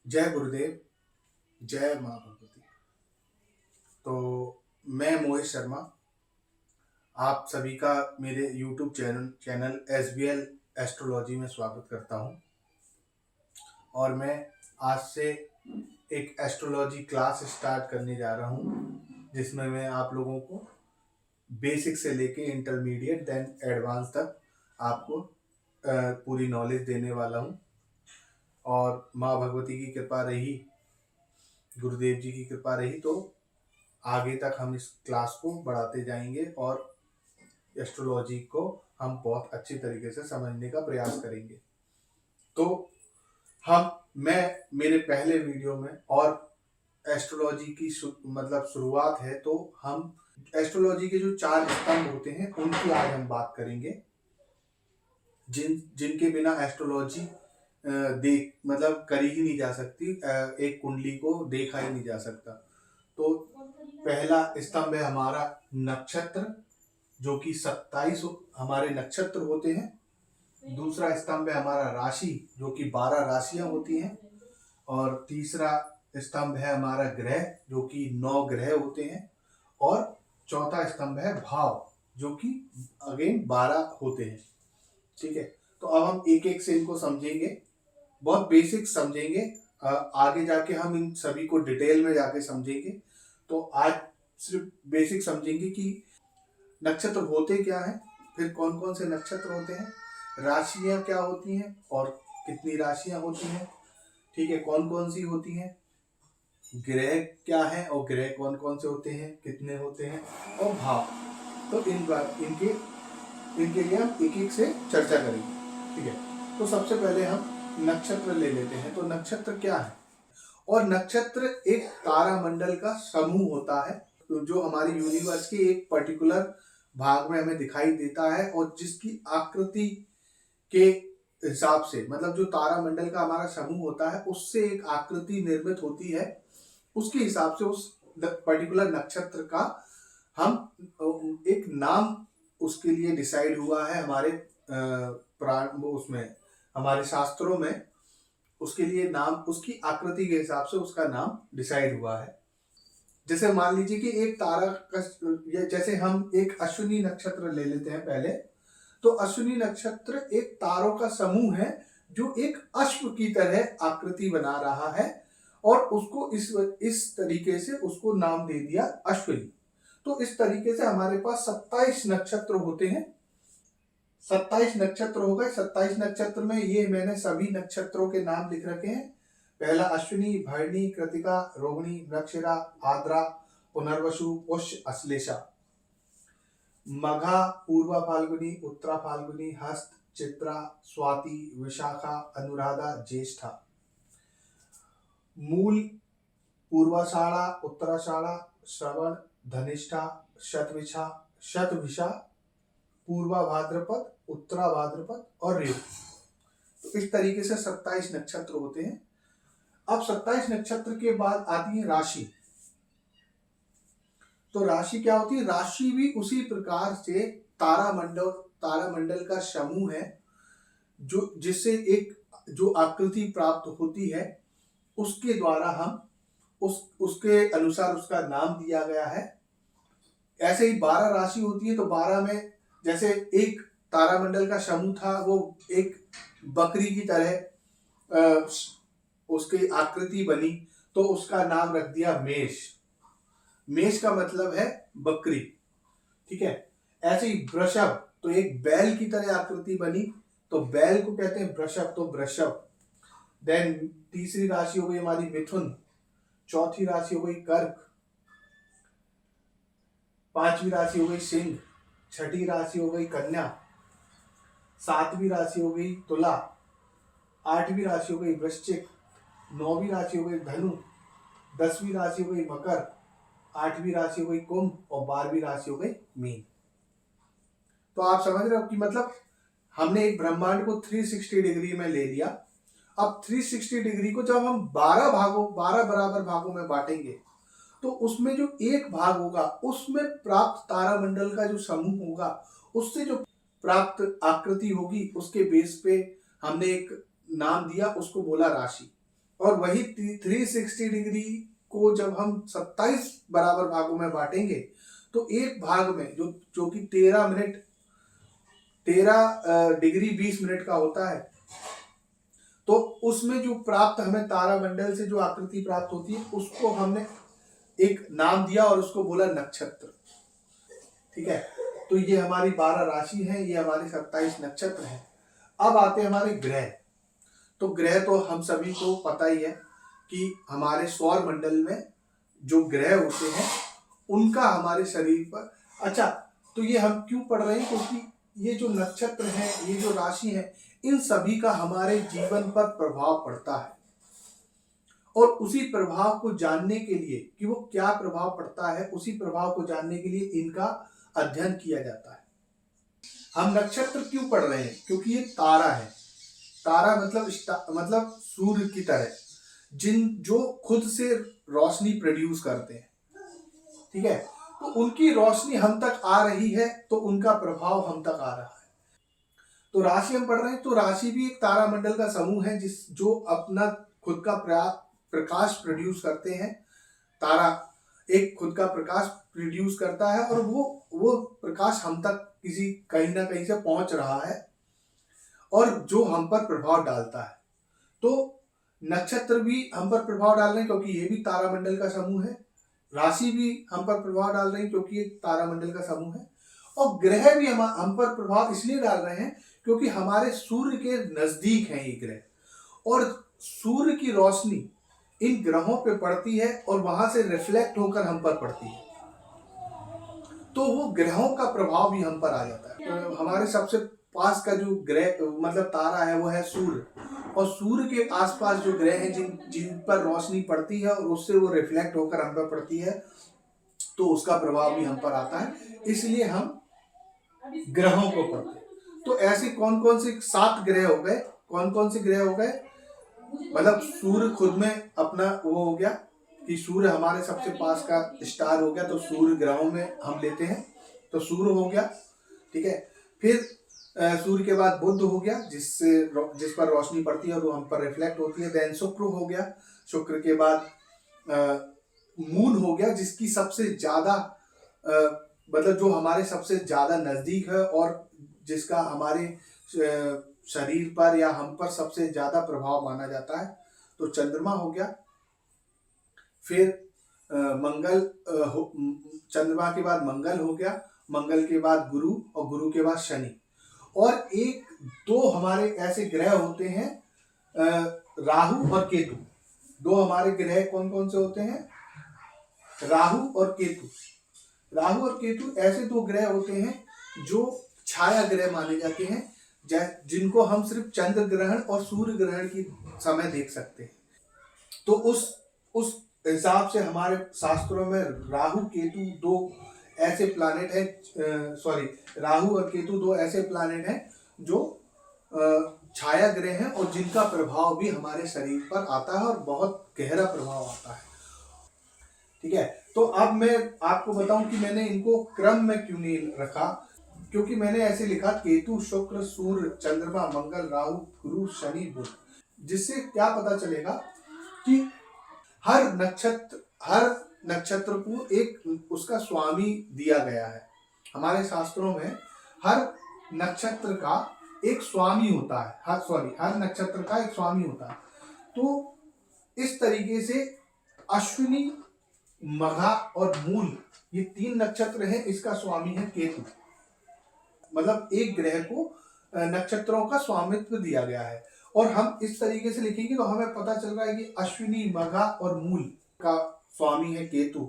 जय गुरुदेव, जय माँ भगवती। तो मैं मोहित शर्मा आप सभी का मेरे YouTube चैनल SBL एस्ट्रोलॉजी में स्वागत करता हूँ। और मैं आज से एक एस्ट्रोलॉजी क्लास स्टार्ट करने जा रहा हूँ, जिसमें मैं आप लोगों को बेसिक से लेके इंटरमीडिएट देन एडवांस तक आपको पूरी नॉलेज देने वाला हूँ। और माँ भगवती की कृपा रही, गुरुदेव जी की कृपा रही तो आगे तक हम इस क्लास को बढ़ाते जाएंगे और एस्ट्रोलॉजी को हम बहुत अच्छी तरीके से समझने का प्रयास करेंगे। तो मैं मेरे पहले वीडियो में और एस्ट्रोलॉजी की शुरुआत है, तो हम एस्ट्रोलॉजी के जो 4 स्तंभ होते हैं उनकी आज हम बात करेंगे, जिनके बिना एस्ट्रोलॉजी करी ही नहीं जा सकती। एक कुंडली को देखा ही नहीं जा सकता। तो पहला स्तंभ है हमारा नक्षत्र, जो कि 27 हमारे नक्षत्र होते हैं। दूसरा स्तंभ है हमारा राशि, जो कि 12 राशियां होती हैं। और तीसरा स्तंभ है हमारा ग्रह, जो कि 9 ग्रह होते हैं। और चौथा स्तंभ है भाव, जो कि अगेन 12 होते हैं। ठीक है, तो अब हम एक एक से इनको समझेंगे, बहुत बेसिक समझेंगे। आगे जाके हम इन सभी को डिटेल में जाके समझेंगे। तो आज सिर्फ बेसिक समझेंगे कि नक्षत्र होते क्या हैं, फिर कौन कौन से नक्षत्र होते हैं, राशियां क्या होती हैं और कितनी राशियां होती हैं, ठीक है, कौन कौन सी होती हैं, ग्रह क्या है और ग्रह कौन कौन से होते हैं, कितने होते हैं, और भाव। तो इनके इनके लिए हम एक एक से चर्चा करेंगे। ठीक है, तो सबसे पहले हम नक्षत्र ले लेते हैं। तो नक्षत्र क्या है? और नक्षत्र एक तारामंडल का समूह होता है, जो हमारी यूनिवर्स के एक पर्टिकुलर भाग में हमें दिखाई देता है, और जिसकी आकृति के हिसाब से, जो तारामंडल का हमारा समूह होता है उससे एक आकृति निर्मित होती है, उसके हिसाब से उस पर्टिकुलर नक्षत्र का हम एक नाम उसके लिए डिसाइड हुआ है हमारे उसमें, हमारे शास्त्रों में उसके लिए नाम, उसकी आकृति के हिसाब से उसका नाम डिसाइड हुआ है। जैसे मान लीजिए कि एक तारा का, जैसे हम एक अश्विनी नक्षत्र ले लेते हैं पहले। तो अश्विनी नक्षत्र एक तारों का समूह है जो एक अश्व की तरह आकृति बना रहा है, और उसको इस तरीके से उसको नाम दे दिया अश्विनी। तो इस तरीके से हमारे पास 27 नक्षत्र होते हैं। 27 नक्षत्र हो गए। 27 नक्षत्र में ये मैंने सभी नक्षत्रों के नाम लिख रखे हैं। पहला अश्विनी, भरणी, कृतिका, रोहिणी, मृगशिरा, आद्रा, पुनर्वसु, पुष्य, अश्लेषा। मघा, पूर्वा फाल्गुनी, उत्तरा फाल्गुनी, हस्त, चित्रा, स्वाति, विशाखा, अनुराधा, ज्येष्ठा। मूल, पूर्वाषाढ़ा, उत्तराषाढ़ा, श्रवण, धनिष्ठा, शतभिषा, पूर्वा भाद्रपद, उत्तरा भाद्रपद और रेवती। तो इस तरीके से 27 नक्षत्र होते हैं। अब 27 नक्षत्र के बाद आती है राशि। तो राशि क्या होती है? राशि भी उसी प्रकार से तारामंडल का समूह है, जो जिससे एक जो आकृति प्राप्त होती है, उसके द्वारा हम उसके अनुसार उसका नाम दिया गया है। ऐसे ही 12 राशि होती है। तो 12 में जैसे एक तारामंडल का समूह था, वो एक बकरी की तरह उसकी आकृति बनी, तो उसका नाम रख दिया मेष। मेष का मतलब है बकरी। ठीक है, ऐसे ही वृषभ, तो एक बैल की तरह आकृति बनी, तो बैल को कहते हैं वृषभ, तो वृषभ। देन तीसरी राशि हो गई हमारी मिथुन, चौथी राशि हो गई कर्क, पांचवी राशि हो गई सिंह, छठी राशि हो गई कन्या, सातवीं राशि हो गई तुला, आठवीं राशि हो गई वृश्चिक, नौवीं राशि हो गई धनु, 10वीं राशि हो गई मकर, 8वीं राशि हो गई कुंभ, और 12वीं राशि हो गई मीन। तो आप समझ रहे हो कि हमने एक ब्रह्मांड को 360 डिग्री में ले लिया। अब 360 डिग्री को जब हम 12 बराबर भागों में बांटेंगे, तो उसमें जो एक भाग होगा, उसमें प्राप्त तारामंडल का जो समूह होगा, उससे जो प्राप्त आकृति होगी, उसके बेस पे हमने एक नाम दिया, उसको बोला राशि। और वही 360 डिग्री को जब हम 27 बराबर भागों में बांटेंगे तो एक भाग में जो कि 13 डिग्री 20 मिनट का होता है, तो उसमें जो प्राप्त हमें तारामंडल से जो आकृति प्राप्त होती है उसको हमने एक नाम दिया और उसको बोला नक्षत्र। ठीक है, तो ये हमारी 12 राशि है, ये हमारे 27 नक्षत्र हैं। अब आते हैं हमारे ग्रह। तो ग्रह तो हम सभी को पता ही है कि हमारे सौर मंडल में जो ग्रह होते हैं उनका हमारे शरीर पर, अच्छा तो ये हम क्यों पढ़ रहे हैं, क्योंकि ये जो नक्षत्र हैं, ये जो राशि है, इन सभी का हमारे जीवन पर प्रभाव पड़ता है। और उसी प्रभाव को जानने के लिए कि वो क्या प्रभाव पड़ता है, उसी प्रभाव को जानने के लिए इनका अध्ययन किया जाता है। हम नक्षत्र क्यों पढ़ रहे हैं, क्योंकि ये तारा है। तारा मतलब सूर्य की तरह जो खुद से रोशनी प्रोड्यूस करते हैं। ठीक है, तो उनकी रोशनी हम तक आ रही है तो उनका प्रभाव हम तक आ रहा है। तो राशि हम पढ़ रहे हैं, तो राशि भी एक तारामंडल का समूह है जो अपना खुद का प्रकाश प्रोड्यूस करते हैं। तारा एक खुद का प्रकाश प्रोड्यूस करता है और वो प्रकाश हम तक कहीं ना कहीं से पहुंच रहा है और जो हम पर प्रभाव डालता है। तो नक्षत्र भी हम पर प्रभाव डाल रहे हैं क्योंकि ये भी तारामंडल का समूह है। राशि भी हम पर प्रभाव डाल रही है क्योंकि एक तारामंडल का समूह है। और ग्रह भी हम पर प्रभाव इसलिए डाल रहे हैं क्योंकि हमारे सूर्य के नजदीक हैं ये ग्रह, और सूर्य की रोशनी इन ग्रहों पे पड़ती है और वहां से रिफ्लेक्ट होकर हम पर पड़ती है, तो वो ग्रहों का प्रभाव भी हम पर आ जाता है। तो हमारे सबसे पास का जो ग्रह मतलब तारा है वो है सूर्य, और सूर्य के आसपास जो ग्रह हैं जिन पर रोशनी पड़ती है और उससे वो रिफ्लेक्ट होकर हम पर पड़ती है, तो उसका प्रभाव भी हम पर आता है, इसलिए हम ग्रहों को पढ़ते हैं। तो ऐसे कौन कौन से 7 ग्रह हो गए, कौन कौन से ग्रह हो गए, मतलब सूर्य खुद में अपना वो हो गया कि सूर्य हमारे सबसे पास का स्टार हो गया, तो सूर्य ग्रहों में हम लेते हैं, तो सूर्य हो गया। ठीक है, फिर सूर्य के बाद बुध हो गया जिस पर रोशनी पड़ती है और वो हम पर रिफ्लेक्ट होती है। देन शुक्र हो गया, शुक्र के बाद मून हो गया जिसकी सबसे ज्यादा मतलब जो हमारे सबसे ज्यादा नजदीक है और जिसका हमारे शरीर पर या हम पर सबसे ज्यादा प्रभाव माना जाता है, तो चंद्रमा हो गया। फिर चंद्रमा के बाद मंगल हो गया, मंगल के बाद गुरु और गुरु के बाद शनि। और 1-2 हमारे ऐसे ग्रह होते हैं राहु और केतु। 2 हमारे ग्रह कौन कौन से होते हैं, राहु और केतु। राहु और केतु ऐसे 2 ग्रह होते हैं जो छाया ग्रह माने जाते हैं, जिनको हम सिर्फ चंद्र ग्रहण और सूर्य ग्रहण की समय देख सकते हैं। तो उस हिसाब से हमारे शास्त्रों में राहु केतु 2 ऐसे प्लैनेट हैं, राहु और केतु 2 ऐसे प्लैनेट हैं जो छाया ग्रह हैं और जिनका प्रभाव भी हमारे शरीर पर आता है और बहुत गहरा प्रभाव आता है। ठीक है, तो अब मैं आपको बताऊं कि मैंने इनको क्रम में क्यों नहीं रखा, क्योंकि मैंने ऐसे लिखा केतु शुक्र सूर्य चंद्रमा मंगल राहु गुरु शनि बुध, जिससे क्या पता चलेगा कि हर नक्षत्र को एक उसका स्वामी दिया गया है। हमारे शास्त्रों में हर नक्षत्र का एक स्वामी होता है, हर नक्षत्र का एक स्वामी होता है। तो इस तरीके से अश्विनी मघा और मूल ये 3 नक्षत्र हैं, इसका स्वामी है केतु। मतलब एक ग्रह को नक्षत्रों का स्वामित्व दिया गया है, और हम इस तरीके से लिखेंगे तो हमें पता चल रहा है कि अश्विनी मघा और मूल का स्वामी है केतु।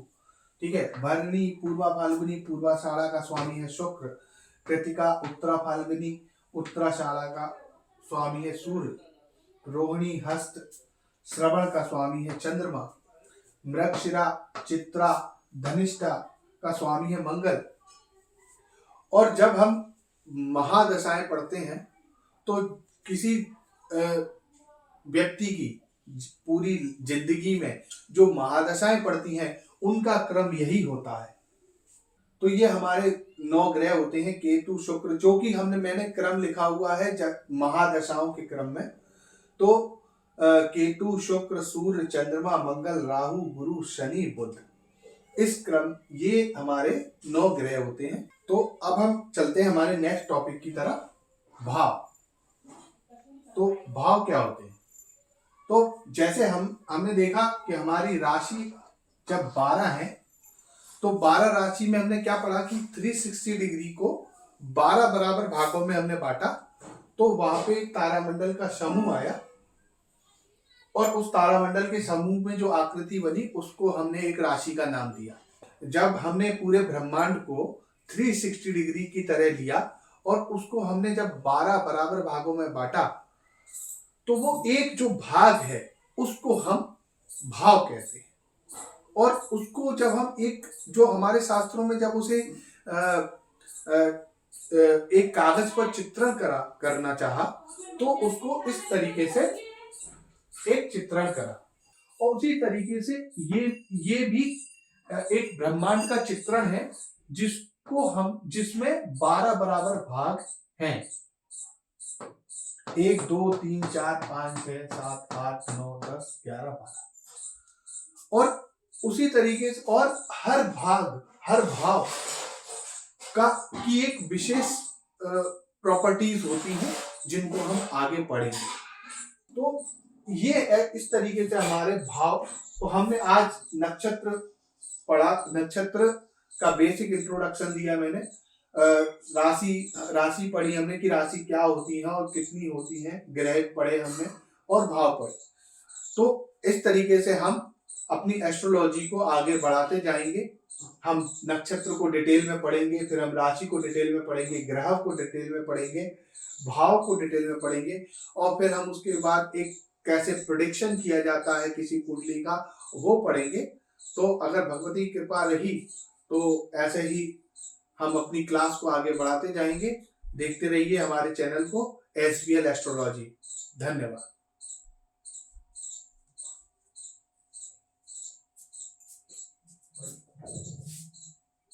ठीक है, भरणी पूर्वा फाल्गुनी पूर्वाषाढ़ा का स्वामी है शुक्र, कृतिका उत्तरा फाल्गुनी उत्तराषाढ़ा का स्वामी है सूर्य, रोहिणी हस्त श्रवण का स्वामी है चंद्रमा, मृगशिरा चित्रा धनिष्ठा का स्वामी है मंगल। और जब हम महादशाएं पढ़ते हैं तो किसी व्यक्ति की पूरी जिंदगी में जो महादशाएं पड़ती हैं उनका क्रम यही होता है। तो ये हमारे 9 ग्रह होते हैं केतु शुक्र, जो कि मैंने क्रम लिखा हुआ है महादशाओं के क्रम में। तो केतु, शुक्र, सूर्य, चंद्रमा, मंगल, राहु, गुरु, शनि, बुध, इस क्रम ये हमारे 9 ग्रह होते हैं। तो अब हम चलते हैं हमारे नेक्स्ट टॉपिक की तरफ, भाव। तो भाव क्या होते हैं? तो जैसे हमने देखा कि हमारी राशि जब 12 है, तो 12 राशि में हमने क्या पढ़ा कि 360 डिग्री को 12 बराबर भागों में हमने बांटा। तो वहां पे एक तारामंडल का समूह आया और उस तारामंडल के समूह में जो आकृति बनी उसको हमने एक राशि का नाम दिया। जब हमने पूरे ब्रह्मांड को 360 डिग्री की तरह लिया और उसको हमने जब 12 बराबर भागों में बांटा, तो वो एक जो भाग है उसको हम भाव कहते हैं। और उसको जब हम एक जो हमारे शास्त्रों में जब उसे एक कागज पर चित्रण करना चाहा, तो उसको इस तरीके से एक चित्रण करा। और उसी तरीके से ये भी एक ब्रह्मांड का चित्रण है जिसमें 12 बराबर भाग हैं। 1 2 3 4 5 6 7 8 9 10 11 12। और उसी तरीके से और हर भाव की एक विशेष प्रॉपर्टीज होती हैं जिनको हम आगे पढ़ेंगे। तो ये इस तरीके से हमारे भाव। तो हमने आज नक्षत्र पढ़ा, नक्षत्र का बेसिक इंट्रोडक्शन दिया मैंने। राशि पढ़ी हमने कि राशि क्या होती है और कितनी होती है, ग्रह पढ़े हमने और भाव पढ़े। तो इस तरीके से हम अपनी एस्ट्रोलॉजी को आगे बढ़ाते जाएंगे। हम नक्षत्र को डिटेल में पढ़ेंगे, फिर हम राशि को डिटेल में पढ़ेंगे, ग्रह को डिटेल में पढ़ेंगे, भाव को डिटेल में पढ़ेंगे, और फिर हम उसके बाद एक कैसे प्रेडिक्शन किया जाता है किसी कुंडली का वो पढ़ेंगे। तो अगर भगवती की कृपा रही तो ऐसे ही हम अपनी क्लास को आगे बढ़ाते जाएंगे। देखते रहिए हमारे चैनल को, SBL एस्ट्रोलॉजी। धन्यवाद।